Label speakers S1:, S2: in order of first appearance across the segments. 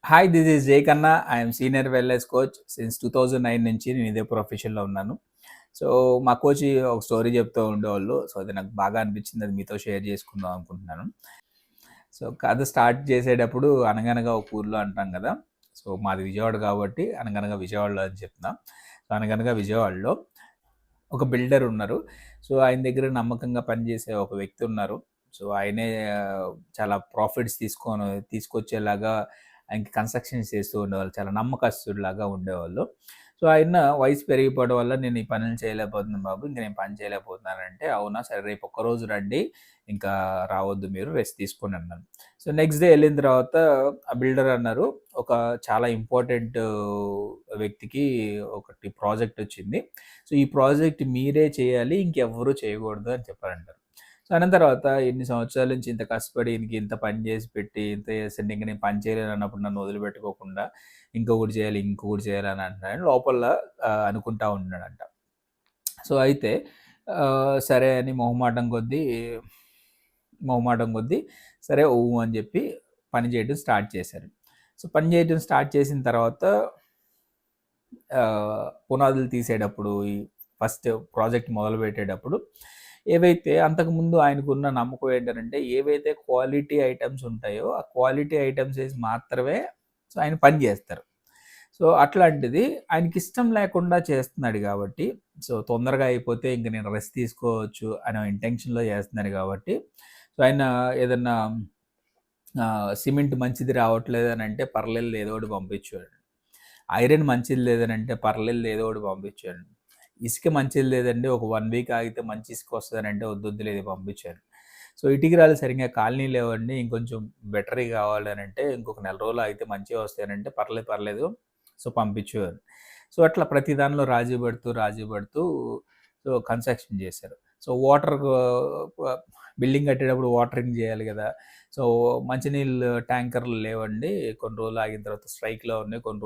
S1: Hi! This is జే కన్నా. I'm senior wellness coach. Since 2009 నుంచి నేను ఇదే ప్రొఫెషన్‌లో ఉన్నాను. సో, మా కోచ్ ఒక స్టోరీ చెప్తూ ఉండేవాళ్ళు. సో, అది నాకు బాగా అనిపించింది. అది మీతో షేర్ చేసుకుందాం అనుకుంటున్నాను. సో, కథ స్టార్ట్ చేసేటప్పుడు అనగనగా ఒక ఊర్లో అంటాం కదా! సో, మాది విజయవాడ కాబట్టి అనగనగా విజయవాడలో అని చెప్తున్నా. సో, అనగనగా విజయవాడలో ఒక బిల్డర్ ఉన్నారు. సో, ఆయన దగ్గర నమ్మకంగా పనిచేసే ఒక వ్యక్తి ఉన్నారు. సో, ఆయనే చాలా ప్రాఫిట్స్ తీసుకొచ్చేలాగా ఆయనకి కన్స్ట్రక్షన్స్ చేస్తూ ఉండేవాళ్ళు. చాలా నమ్మకస్తుడిలాగా ఉండేవాళ్ళు. సో, ఆయన వయసు పెరిగిపోవడం వల్ల నేను ఈ పనులు చేయలేకపోతున్నాను బాబు. ఇంక నేను పని చేయలేకపోతున్నానంటే, అవునా! సరే రేపు ఒక్కరోజు రండి. ఇంకా రావద్దు మీరు రెస్ట్ తీసుకోండి అన్నాను. సో, నెక్స్ట్ డే ఎళ్ళిన తర్వాత ఆ బిల్డర్ అన్నారు, ఒక చాలా ఇంపార్టెంట్ వ్యక్తికి ఒకటి ప్రాజెక్ట్ వచ్చింది. సో, ఈ ప్రాజెక్ట్ మీరే చేయాలి. ఇంకెవ్వరు చేయకూడదు అని చెప్పారంటారు. సో, అన్న తర్వాత ఇన్ని సంవత్సరాల నుంచి ఇంత కష్టపడి ఈయనకి ఇంత పని చేసి పెట్టి, ఇంత చేస్తుంటే ఇంక నేను పని చేయలేను అన్నప్పుడు నన్ను వదిలిపెట్టుకోకుండా ఇంకొకటి చేయాలి, ఇంకొకటి చేయాలి అని అంటున్నాడని లోపల అనుకుంటా ఉన్నాడంట. సో, అయితే సరే అని మొహమాటం కొద్దీ సరే అని చెప్పి పని చేయడం స్టార్ట్ చేశారు. సో, పని చేయడం స్టార్ట్ చేసిన తర్వాత పునాదులు తీసేటప్పుడు, ఈ ఫస్ట్ ప్రాజెక్ట్ మొదలుపెట్టేటప్పుడు ఏవైతే అంతకుముందు ఆయనకున్న నమ్మకం ఏంటనంటే, ఏవైతే క్వాలిటీ ఐటెమ్స్ ఉంటాయో, ఆ క్వాలిటీ ఐటెమ్స్ ఏసి మాత్రమే సో, ఆయన పని జేస్తారు. సో, అట్లాంటిది ఆయనకిష్టం లేకుండా చేస్తున్నాడు గాబట్టి, సో, తొందరగా అయిపోతే ఇంక నేను రెస్ట్ తీసుకోవచ్చు అనే ఇంటెన్షన్‌లో చేస్తున్నాడు గాబట్టి, సో, ఆయన ఏదన్నా సిమెంట్ మంచిది రావట్లేదనంటే పర్లేదులే ఏదో ఒకటి పంపించాడు. ఐరన్ మంచిది లేదనంటే పర్లేదులే ఏదో ఒకటి పంపించాడు. ఇసుక మంచిది లేదండి ఒక 1 వీక్ ఆగితే మంచి ఇసుక వస్తదనంటే వద్దొద్దులే ఇది పంపించాడు. సో, ఇటికరాళ్ళు సరింగా కాలనీ లేవండి. ఇంకొంచెం బెటర్‌వి కావాలనంటే ఇంకొక నెల రోజులు ఆగితే మంచిగా వస్తాయనంటే పర్లేదు సో, పంపించు అని. సో, అట్లా ప్రతి దానిలో రాజీ పడుతూ సో, కన్‌స్ట్రక్షన్ చేశారు. సో, బిల్డింగ్ కట్టేటప్పుడు వాటరింగ్ చేయాలి గదా! సో, మంచినీళ్ళు ట్యాంకర్‌లు లేవండి. కొన్ని రోజులు ఆగిన తర్వాత స్ట్రైక్‌లో ఉన్నాయి. కొన్ని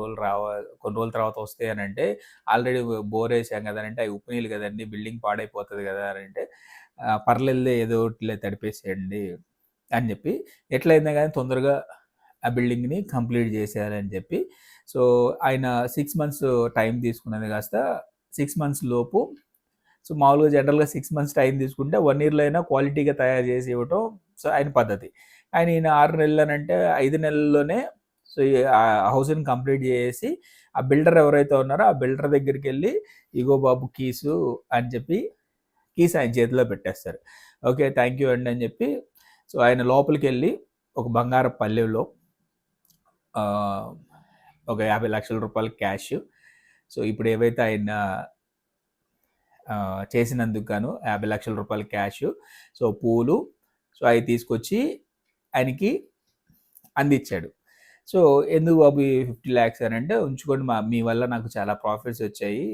S1: రోజుల తర్వాత వస్తాయనంటే, ఆల్రెడీ బోరేసాం గదనంటే, అయి ఉప్పు నీళ్ళు గదండీ! బిల్డింగ్ పాడైపోతది గదా! అనంటే, పర్లేదులే ఏదో ఒకటిలే తడిపేసేయండి అని జెప్పి, ఎట్లయినా గానీ తొందరగా ఆ బిల్డింగ్‌ని కంప్లీట్ జేసేయాలని జెప్పి, సో, ఆయన 6 మంత్స్ టైం తీసుకున్నది కాస్త 6 మంత్స్ లోపు సో, మామూలుగా జనరల్‌గా 6 మంత్స్ టైం తీసుకుంటే 1 ఇయర్‌లో అయినా క్వాలిటీగా తయారు చేసి ఇవ్వటం సో, ఆయన పద్ధతి. ఆయన ఈయన 6 నెలలనంటే 5 నెలల్లోనే సో, ఆ హౌస్‌ని కంప్లీట్ చేసేసి, ఆ బిల్డర్ ఎవరైతే ఉన్నారో ఆ బిల్డర్ దగ్గరికెళ్ళి, "ఇగో బాబు కీసు" అని చెప్పి కీస్ ఆయన చేతిలో పెట్టేస్తారు. ఓకే. థాంక్ యూ అండి అని చెప్పి సో, ఆయన లోపలికెళ్ళి ఒక బంగారపు పళ్ళెంలో ఆహ్, ఒక రూ. 50,00,000 క్యాష్. సో, ఇప్పుడు ఏవైతే ఆయన చేసినందుకు గాను రూ. 50,00,000 క్యాషు, సో, పూలు, సో, అయి తీసుకొచ్చి ఆయనకి అందిచ్చాడు. సో, "ఎందుకు బాబు ఈ 50,00,000" అనంటే, "ఉంచుకోండి మీ వల్ల నాకు చాలా ప్రాఫిట్స్ వచ్చాయి.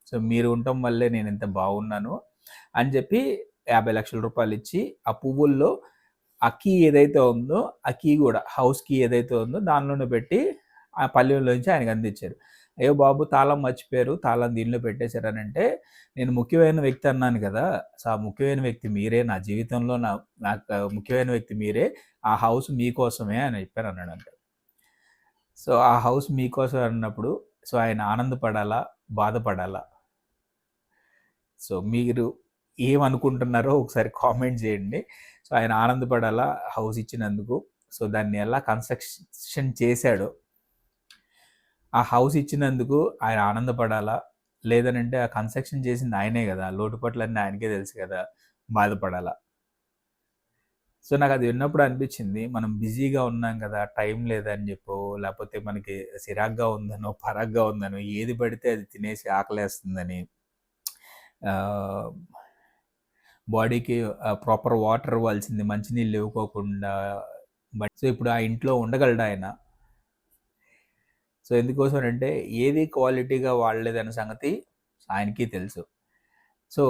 S1: సో, మీరు ఉండటం వల్లే నేనింత బాగున్నాను" అని చెప్పి రూ. 50,00,000 ఇచ్చి, ఆ పువ్వుల్లో ఆ కీ ఏదైతే ఉందో, ఆ కీ గూడా హౌస్ కీ ఏదైతే ఉందో దానిలోనే పెట్టి, ఆ పళ్ళెంలోంచి ఆయనకి అందిచ్చారు. "అయ్యో బాబు! తాళం మర్చిపోయారు. తాళం దీనిలో పెట్టేశారు" అనంటే, "నేను ముఖ్యమైన వ్యక్తి అన్నాను గదా! సో, ఆ ముఖ్యమైన వ్యక్తి మీరే. నా జీవితంలో నాకు ముఖ్యమైన వ్యక్తి మీరే. ఆ హౌస్ మీకోసమే" అని చెప్పానన్నాడంట. సో, ఆ హౌస్ మీకోసమే అన్నప్పుడు సో, ఆయన ఆనందపడాలా? బాధపడాలా? సో, మీరు ఏమనుకుంటున్నారో ఒకసారి కామెంట్ జేయండి. సో, ఆయన ఆనందపడాలా హౌస్ ఇచ్చినందుకు? సో, దాన్ని ఎలా కన్‌స్ట్రక్షన్ చేశాడో, ఆ హౌస్ ఇచ్చినందుకు ఆయన ఆనందపడాలా? లేదనంటే ఆ కన్‌స్ట్రక్షన్ చేసింది ఆయనే గదా! లోటుపాట్లన్నీ ఆయనకే తెలుసు గదా! బాధపడాలా? సో, నాకది విన్నప్పుడు అనిపిచ్చింది. మనం బిజీగా ఉన్నాం గదా! టైం లేదని జెప్పో, లేపోతే మనకి సిరాగ్గా ఉందనో, పరాగ్గా ఉందనో, ఏది పడితే అది తినేసి ఆకలేస్తుందని ఆహ్, బాడీకి ప్రాపర్ వాటర్ ఇవ్వాల్సింది మంచినీళ్ళు ఇవ్వకోకుండా సో, ఇప్పుడు ఆ ఇంట్లో ఉండగలడా ఆయన? సో, ఎందుకోసమనంటే ఏది క్వాలిటీగా వాడలేదన్న సంగతి ఆయనకి తెలుసు. సో,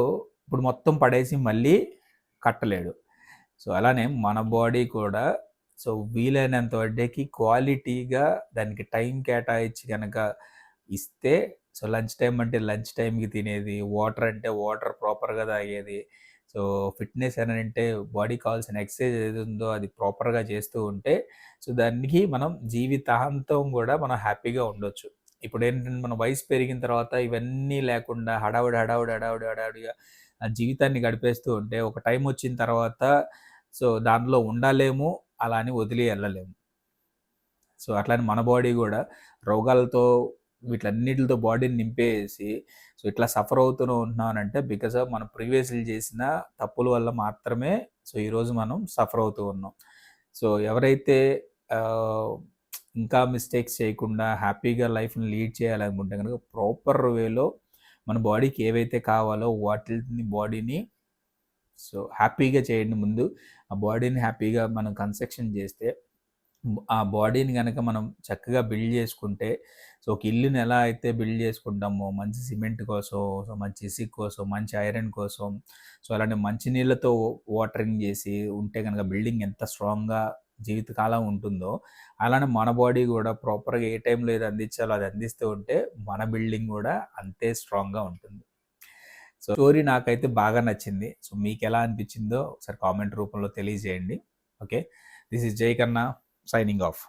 S1: ఇప్పుడు మొత్తం పడేసి మళ్ళీ కట్టలేడు. సో, అలానే మన బాడీ కూడా సో, వీలైనంత వడ్డీకి క్వాలిటీగా దానికి టైం కేటాయించి గనక ఇస్తే సో, లంచ్ టైమ్ అంటే లంచ్ టైమ్‌కి తినేది, వాటర్ అంటే వాటర్ ప్రాపర్‌గా తాగేది. సో, సో, ఫిట్‌నెస్ అనంటే బాడీకి కావాల్సిన ఎక్సర్సైజ్ ఏది ఉందో అది ప్రాపర్‌గా చేస్తూ ఉంటే, సో, దానికి మనం జీవితాంతం గూడా మనం హ్యాపీగా ఉండొచ్చు. ఇప్పుడేంటంటే మన వయసు పెరిగిన తర్వాత ఇవన్నీ లేకుండా హడావుడిగా జీవితాన్ని గడిపేస్తూ ఉంటే ఒక టైమొచ్చిన తర్వాత సో, దానిలో ఉండలేము. అలా అని వదిలి ఎళ్ళలేము. సో, అట్లని మన బాడీ గూడా రోగాలతో వీటిలన్నిటిలతో బాడీని నింపేసి సో, ఇట్లా సఫర్ అవుతూనే ఉంటున్నానంటే బికాస్ ఆఫ్ మనం ప్రీవియస్‌లీ చేసిన తప్పుల వల్ల మాత్రమే సో, ఈరోజు మనం సఫర్ అవుతూ ఉన్నాం. సో, ఎవరైతే ఆహ్, ఇంకా మిస్టేక్స్ చేయకుండా హ్యాపీగా లైఫ్‌ని లీడ్ చేయాలనుకుంటే గనుక ప్రాపర్ వేలో మన బాడీకి ఏవైతే కావాలో వాటిల్ని బాడీని సో, హ్యాపీగా చేయండి ముందు. ఆ బాడీని హ్యాపీగా మనం కన్స్ట్రక్షన్ చేస్తే ఆ బాడీని గనక మనం చక్కగా బిల్డ్ చేసుకుంటే, సో, ఒక ఇల్లుని ఎలా అయితే బిల్డ్ చేసుకుంటామో, మంచి సిమెంట్ కోసం, సో, మంచి ఇసిక కోసం, మంచి ఐరన్ కోసం, సో, అలాంటి మంచి నీళ్ళతో వాటరింగ్ చేసి ఉంటే గనక బిల్డింగ్ ఎంత స్ట్రాంగ్‌గా జీవితకాలం ఉంటుందో, అలానే మన బాడీ గూడా ప్రాపర్‌గా ఏ టైంలో ఏది అందించాలో అది అందిస్తూ ఉంటే, మన బిల్డింగ్ గూడా అంతే స్ట్రాంగ్‌గా ఉంటుంది. సో, స్టోరీ నాకైతే బాగా నచ్చింది. సో, మీకెలా అనిపించిందో ఒకసారి కామెంట్ రూపంలో తెలియజేయండి. ఓకే. దిస్ ఈస్ జై కన్నా సైనింగ్ ఆఫ్.